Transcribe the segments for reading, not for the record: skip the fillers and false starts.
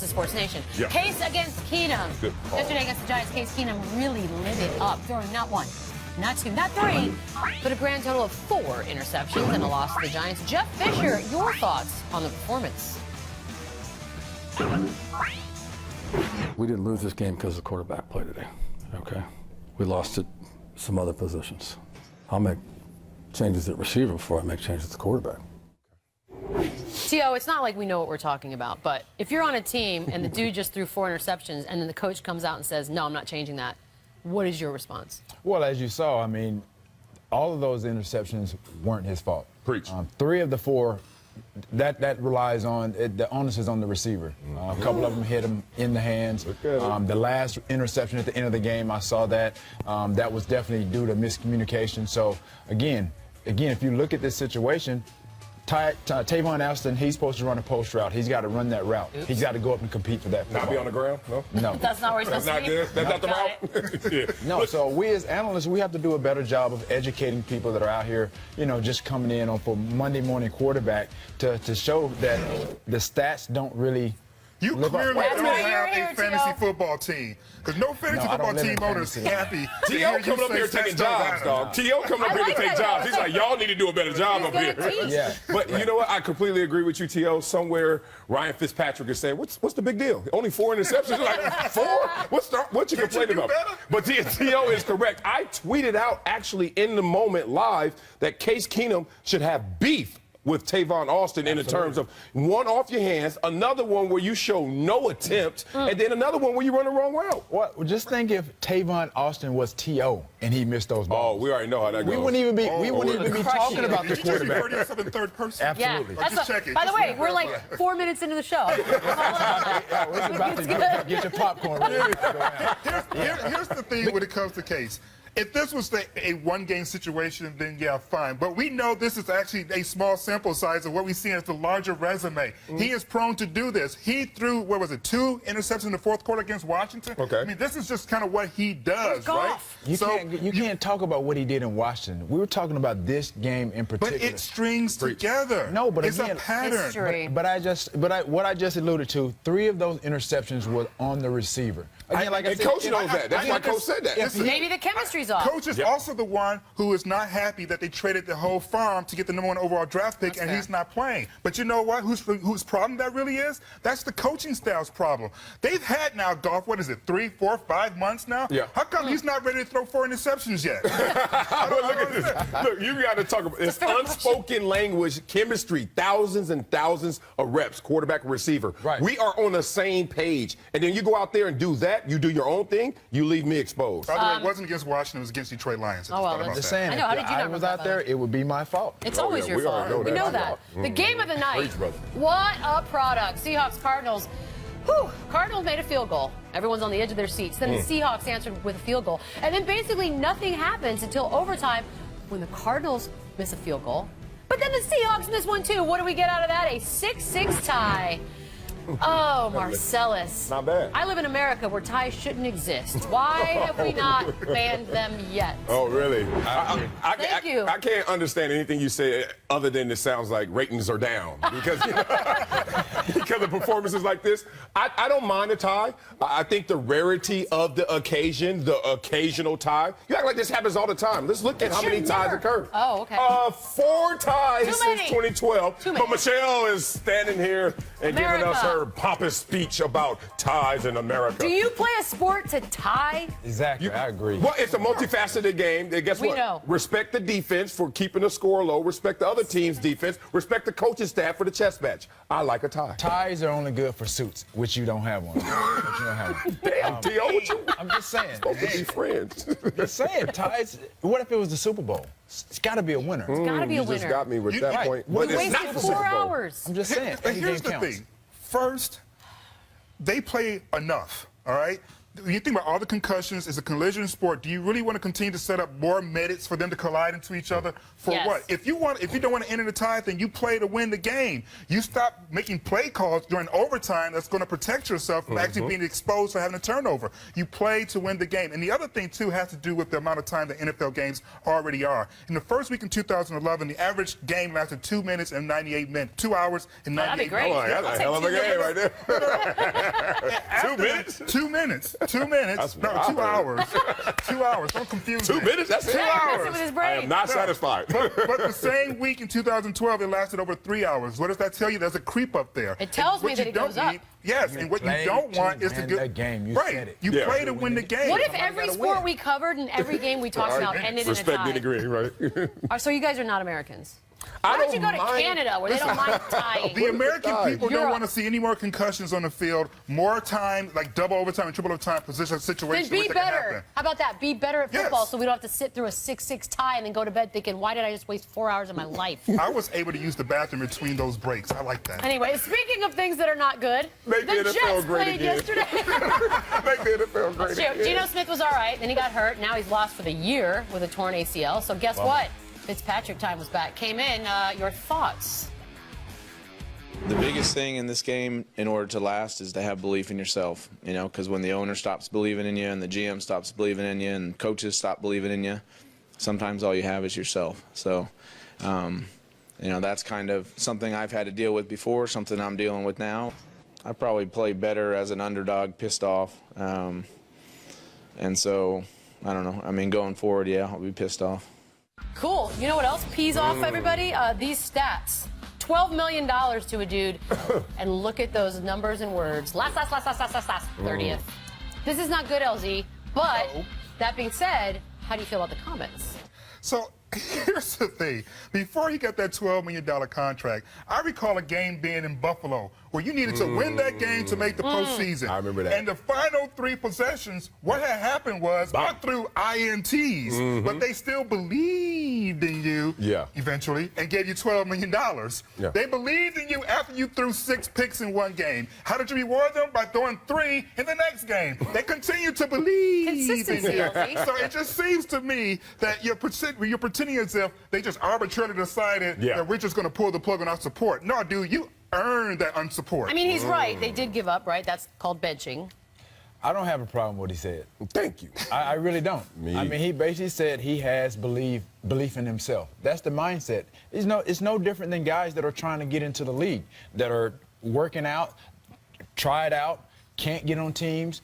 This is Sports Nation. Yeah. Case against Keenum. Good call. Yesterday against the Giants, Case Keenum really lit it up, throwing not one, not two, not three, but a grand total of 4 interceptions and a loss to the Giants. Jeff Fisher, your thoughts on the performance? We didn't lose this game because the quarterback played today, okay? We lost at some other positions. I'll make changes at receiver before I make changes at the quarterback. T.O., it's not like we know what we're talking about, but if you're on a team and the dude just threw 4 interceptions and then the coach comes out and says, no, I'm not changing that, what is your response? Well, as you saw, I mean, all of those interceptions weren't his fault. Preach. 3 of the 4, that relies on, the onus is on the receiver. A couple of them hit him in the hands. The last interception at the end of the game, I saw that. That was definitely due to miscommunication. So, again, if you look at this situation, Tavon Austin, he's supposed to run a post route. He's got to run that route. He's got to go up and compete for that football. Not be on the ground? No. That's not where he's supposed to be? That's not the route? Yeah. No, so we as analysts, we have to do a better job of educating people that are out here, you know, just coming in on for Monday morning quarterback to show that the stats don't really You live clearly up. don't have a fantasy football team. Because no fantasy I don't football live in team owner is fantasy. happy. to T.O. hear you coming up say here taking stats jobs, don't dog. matter. T.O. coming up I here like to take that. jobs. He's like, y'all need to do a better job He's up here. gonna teach. Yeah. But you know what? I completely agree with you, T.O. Somewhere Ryan Fitzpatrick is saying, what's the big deal? Only 4 interceptions? You're like, 4? What you complaining do about? better? But T.O. is correct. I tweeted out actually in the moment live that Case Keenum should have beef with Tavon Austin in the terms of one off your hands, another one where you show no attempt, and then another one where you run the wrong route. Well, just think if Tavon Austin was T.O. and he missed those balls. Oh, we already know how that goes. We wouldn't even be crush talking you. about the Did you just quarterback. refer to yourself in third person? Absolutely. Yeah, Just check it. By the Just way, real we're quick. like 4 minutes into the show. Yeah, we're about to get your popcorn ready. Here's the thing when it comes to Case. If this was a one-game situation, then yeah, fine. But we know this is actually a small sample size of what we see as the larger resume. He is prone to do this. He threw, 2 interceptions in the fourth quarter against Washington? Okay. I mean, this is just kind of what he does, right? You can't talk about what he did in Washington. We were talking about this game in particular. But it strings together. No, but it's again, a pattern. History. What I just alluded to, 3 of those interceptions were on the receiver. Again, like I And said, Coach knows that. That's why Coach said that. Maybe the chemistry's off. Coach is also the one who is not happy that they traded the whole farm to get the #1 overall draft pick, and he's not playing. But you know what? Whose problem that really is? That's the coaching staff's problem. They've had now, Goff, 3, 4, 5 months now? Yeah. How come he's not ready to throw 4 interceptions yet? Look at this. Look, you got to talk about it's unspoken language, chemistry, thousands and thousands of reps, quarterback and receiver. Right. We are on the same page. And then you go out there and do that, you do your own thing, you leave me exposed. By the way, it wasn't against Washington, it was against Detroit Lions. Oh, well, I'm just saying, I know. How did you if not I know was that, out there, though? it would be my fault. It's always yeah, your we already fault. know We that. know that. The game of the night. Preach, brother. What a product. Seahawks, Cardinals. Whew. Cardinals made a field goal. Everyone's on the edge of their seats. Then the Seahawks answered with a field goal. And then basically nothing happens until overtime when the Cardinals miss a field goal. But then the Seahawks miss one too. What do we get out of that? A 6-6 tie. Oh, Marcellus. Not bad. I live in America where ties shouldn't exist. Why have we not banned them yet? Oh, really? Thank you. I can't understand anything you say other than it sounds like ratings are down because because of performances like this. I don't mind a tie. I think the rarity of the occasion, the occasional tie. You act like this happens all the time. Let's look at how many should ties never. occur. Oh, okay. 4 ties Too since many. 2012. Too But many. Michelle is standing here and giving us America. her pompous speech about ties in America. Do you play a sport to tie? Exactly, I agree. Well, it's a multifaceted game. And guess We what? know. Respect the defense for keeping the score low. Respect the other team's defense. Respect the coaching staff for the chess match. I like a tie. Ties are only good for suits, which you don't have one. Damn, T.O., what you I'm just saying. supposed to be friends? Just saying, ties. What if it was the Super Bowl? It's got to be a winner. It's got to be a You just winner. got me with that Right. point. We But it's Wasted not the Super 4 Bowl. hours. I'm just saying. But every here's game the counts. thing. First, they play enough, all right? When you think about all the concussions, it's a collision sport. Do you really want to continue to set up more minutes for them to collide into each other? For Yes. what? If you don't want to enter the tie, then you play to win the game. You stop making play calls during overtime that's going to protect yourself from actually being exposed for having a turnover. You play to win the game. And the other thing, too, has to do with the amount of time the NFL games already are. In the first week in 2011, the average game lasted 2 minutes and 98 minutes. 2 hours and 98 that'd be great. minutes. Oh, that's a hell of a game right there. 2 minutes? 2 minutes. 2 minutes. No, 2 hours. 2 hours. Don't confuse 2 me. minutes? That's 2 hours. With his I brain. am not satisfied. But the same week in 2012, it lasted over 3 hours. What does that tell you? There's a creep up there. It tells me What that you it goes don't up. need- Yes, and what you Play don't want to is to win get the game. You right. said it. You Yeah. play to win the game. What if Somebody every gotta sport win. we covered and every game we talked about ended Respect in a tie? the degree, right? So you guys are not Americans. I Why don't you don't go to mind- Canada where they don't mind tying? The American people Europe. don't want to see any more concussions on the field, more time, like double overtime and triple overtime position Then situations. be which that can better. happen. How about that? Be better at Yes. football so we don't have to sit through a 6-6 tie and then go to bed thinking, why did I just waste 4 hours of my life? I was able to use the bathroom between those breaks. I like that. Anyway, speaking of things that are not good, Make the the NFL Jets great played again. yesterday. Make the NFL great again. Geno Smith was all right, then he got hurt. Now he's lost for the year with a torn ACL. So guess what? Fitzpatrick time was back. Came in. Your thoughts? The biggest thing in this game, in order to last, is to have belief in yourself. You know, because when the owner stops believing in you, and the GM stops believing in you, and coaches stop believing in you, sometimes all you have is yourself. So, you know, that's kind of something I've had to deal with before, something I'm dealing with now. I probably play better as an underdog, pissed off, and so I don't know. I mean, going forward, yeah, I'll be pissed off. Cool. You know what else pees off everybody? These stats. $12 million to a dude. And look at those numbers and words. Last. 30th. This is not good, LZ. But that being said, how do you feel about the comments? So here's the thing. Before he got that $12 million contract, I recall a game being in Buffalo where you needed to win that game to make the postseason. I remember that. And the final 3 possessions, what had happened was I threw INTs, but they still believed in you eventually and gave you $12 million. Yeah. They believed in you after you threw 6 picks in one game. How did you reward them? By throwing 3 in the next game. They continue to believe in Consistency, you. LZ. So it just seems to me that you're pretending as if they just arbitrarily decided that we're just going to pull the plug on our support. No, dude, you earned that unsupport. I mean, he's right. They did give up, right? That's called benching. I don't have a problem with what he said. Thank you. I really don't. I mean, he basically said he has belief in himself. That's the mindset. It's no different than guys that are trying to get into the league, that are working out, try it out, can't get on teams.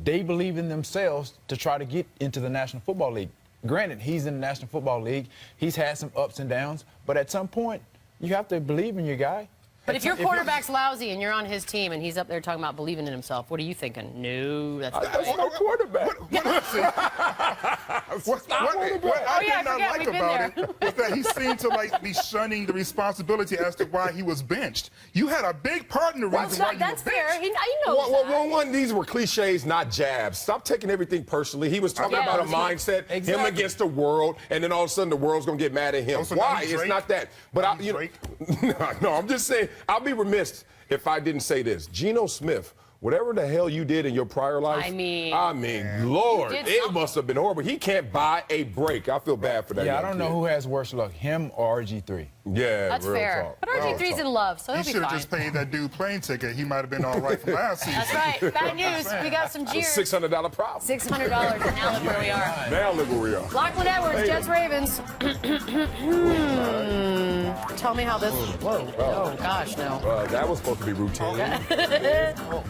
They believe in themselves to try to get into the National Football League. Granted, he's in the National Football League. He's had some ups and downs, but at some point, you have to believe in your guy. But if your quarterback's lousy and you're on his team and he's up there talking about believing in himself, what are you thinking? No, that's not no quarterback. What I did not like about it was that he seemed to be shunning the responsibility as to why he was benched. You had a big part in the reason why you that's were fair. benched. He knows that. One, these were cliches, not jabs. Stop taking everything personally. He was talking about a mindset, him against the world, and then all of a sudden the world's going to get mad at him. Oh, so now Why? he's It's Drake? not that. But no, I'm just saying, I'll be remiss if I didn't say this. Geno Smith, whatever the hell you did in your prior life, I mean, Lord, you did it something. must have been horrible. He can't buy a break. I feel bad for that. Yeah, I young don't know kid. who has worse luck, him or RG3. Yeah, That's real fair. talk. But RG3's in love, so He he'll be should have fine. just paid that dude plane ticket. He might have been all right from last season. That's right. Bad news. We got some cheers. $600 problem. $600, and now look where we are. Now look where we are. Lachlan Edwards, Jets Ravens. Tell me how this. Whoa. Oh gosh, no. That was supposed to be routine.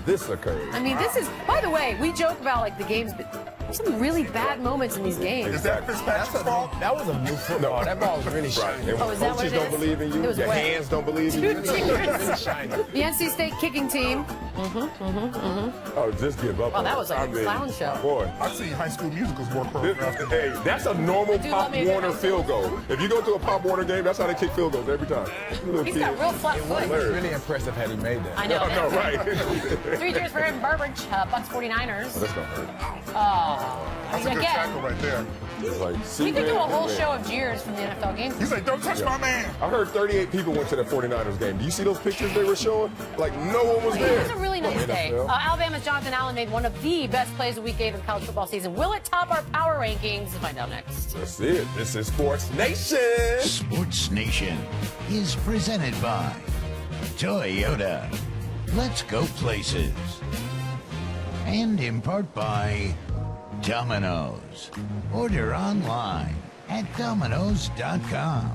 This occurred. I mean, this is. By the way, we joke about like the games, but there's some really bad moments in these games. Is that Fitzpatrick's fault? That was a new football. That ball was really shiny. And Oh, is that what coaches it don't is? believe in you. It was Your wet. hands don't believe in 2 you. tears. Shiny. The NC State kicking team. Oh, just give up. Oh, on that it. was like a clown show. Boy. I've seen High School Musicals more choreographed. Hey, that's a normal Do Pop love me a good Warner high school field goal. If you go to a Pop Warner game, that's how they kick field goals every time. He's got real flat It foot. was really impressive had he made that. I know. I know, right? 3 cheers for him, Burbridge, Bucks 49ers. That's gonna hurt. That's a good tackle right there. It's like, We could do a whole show of jeers from the NFL games. He's like, don't touch my man. I heard 38 people went to the 49ers game. Do you see those pictures they were showing? Like, no one was It there. was a really nice day. Alabama's Jonathan Allen made one of the best plays the week gave in the college football season. Will it top our power rankings? We'll find out next. That's it. This is Sports Nation. Sports Nation is presented by Toyota. Let's go places. And in part by Domino's. Order online at Domino's.com.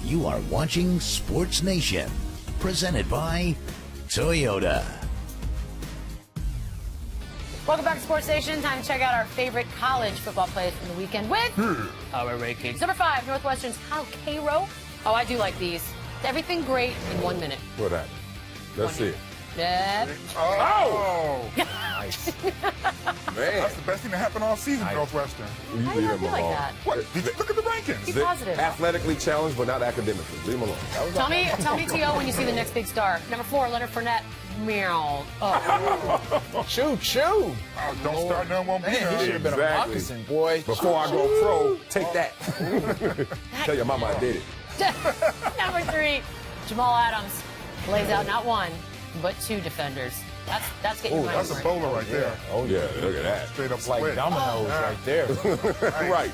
You are watching Sports Nation, presented by Toyota. Welcome back to Sports Nation. Time to check out our favorite college football plays from the weekend with our rankings. Number 5, Northwestern's Kyle Cairo. Oh, I do like these. Everything great in 1 minute. What happened? Let's see it. Yep. Oh! Nice. Man. That's the best thing that happened all season, Northwestern. You How do you leave not him feel like alone. that? What? Did you look at the rankings? Be positive. Athletically challenged, but not academically. Leave him alone. Tell me, T.O., when you see the next big star. Number 4, Leonard Fournette. Meow. Oh. Choo. Oh, don't start none, won't be Man, he none. should have been a Exactly. moccasin, boy. Before I go pro, take that. Tell your mama I did it. Number 3, Jamal Adams lays out not 1, but 2 defenders. That's getting your mind That's a right. bowler right there. Oh, Yeah, look at that. Straight up like split. dominoes right there. Right.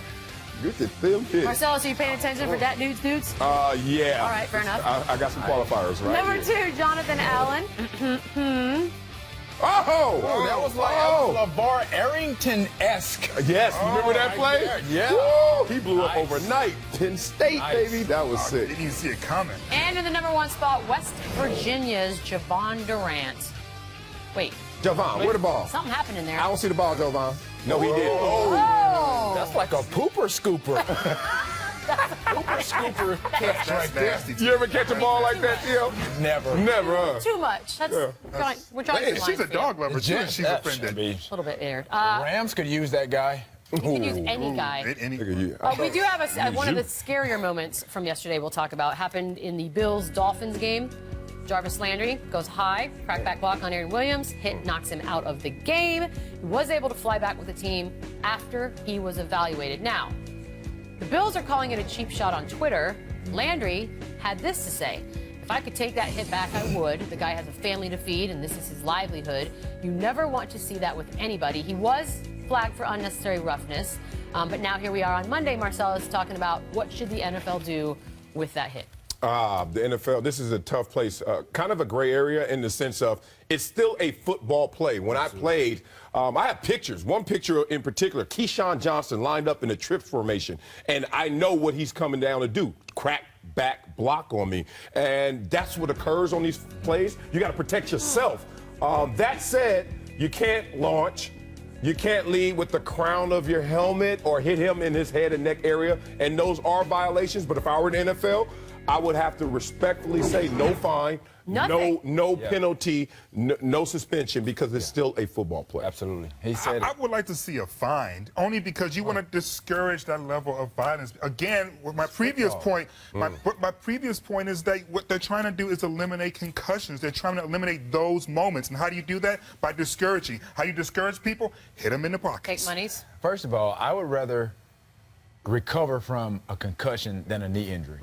Get the them kids. Marcellus, are you paying attention for that dudes? Yeah. All right, fair enough. I got some qualifiers right Number here. 2, Jonathan Allen. Oh! That was like LeVar Arrington-esque. Yes, remember that right play? there, yeah. Woo! He blew up Nice. overnight. Penn State, Nice. baby. That was sick. Didn't even see it coming. And in the number 1 spot, West Virginia's Javon Durant. Wait, Javon, where the ball? something happened in there. I don't see the ball, Javon. No, he didn't. Oh! That's like a pooper scooper. Pooper scooper catch right there. Nasty. You ever catch a ball like that, Theo? Never. Never, huh? Too much. That's, we're trying to Hey, be she's a mindful. dog lover, too, and she's That should offended. be- A little bit aired. Rams could use that guy. You could use any guy. Any- Look at you. We do have one of the scarier moments from yesterday we'll talk about. Happened in the Bills-Dolphins game. Jarvis Landry goes high, crackback block on Aaron Williams, hit knocks him out of the game. He was able to fly back with the team after he was evaluated. Now, the Bills are calling it a cheap shot on Twitter. Landry had this to say: "If I could take that hit back, I would. The guy has a family to feed, and this is his livelihood. You never want to see that with anybody." He was flagged for unnecessary roughness, but now here we are on Monday. Marcellus talking about what should the NFL do with that hit. The NFL, this is a tough place. Kind of a gray area in the sense of it's still a football play. When I played, I have pictures. One picture in particular, Keyshawn Johnson lined up in a trips formation, and I know what he's coming down to do: crack back block on me. And that's what occurs on these plays. You got to protect yourself. That said, you can't launch. You can't lead with the crown of your helmet or hit him in his head and neck area, and those are violations. But if I were in the NFL, I would have to respectfully say no fine, Nothing. no penalty, no suspension, because it's still a football play. Absolutely. He said I it. would like to see a fine, only because you want to discourage that level of violence. Again, with my previous point, my previous point is that what they're trying to do is eliminate concussions. They're trying to eliminate those moments. And how do you do that? By discouraging. How do you discourage people? Hit them in the pockets. Take monies. First of all, I would rather recover from a concussion than a knee injury.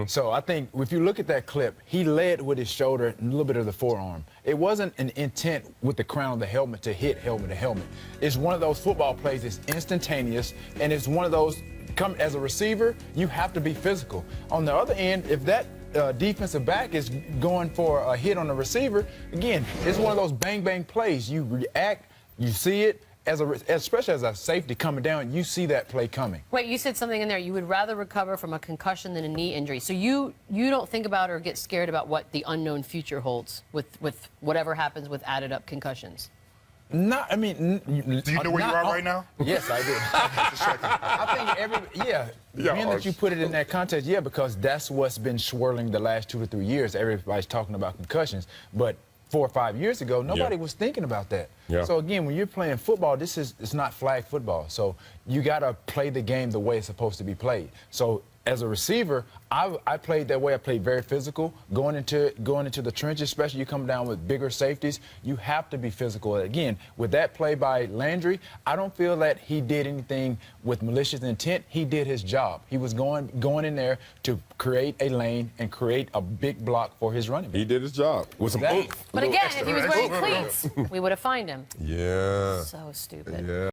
So I think if you look at that clip, he led with his shoulder and a little bit of the forearm. It wasn't an intent with the crown of the helmet to hit helmet to helmet. It's one of those football plays that's instantaneous, and it's one of those, as a receiver, you have to be physical. On the other end, if that defensive back is going for a hit on the receiver, again, it's one of those bang plays. You react, you see it, especially as a safety coming down, you see that play coming. Wait, you said something in there. You would rather recover from a concussion than a knee injury. So you don't think about or get scared about what the unknown future holds with whatever happens with added up concussions. Do you know where you are right now? Yes, I do. I think being that you put it in that context, because that's what's been swirling the last 2 to 3 years. Everybody's talking about concussions, but 4 or 5 years ago, nobody was thinking about that. Yeah. So again, when you're playing football, it's not flag football. So you got to play the game the way it's supposed to be played. So as a receiver, I played that way. I played very physical, going into the trenches, especially you come down with bigger safeties. You have to be physical. Again, with that play by Landry, I don't feel that he did anything with malicious intent. He did his job. He was going in there to create a lane and create a big block for his running back. He did his job with some oomph. But again, if he was wearing cleats, we would have fined him. Yeah. So stupid. Yeah.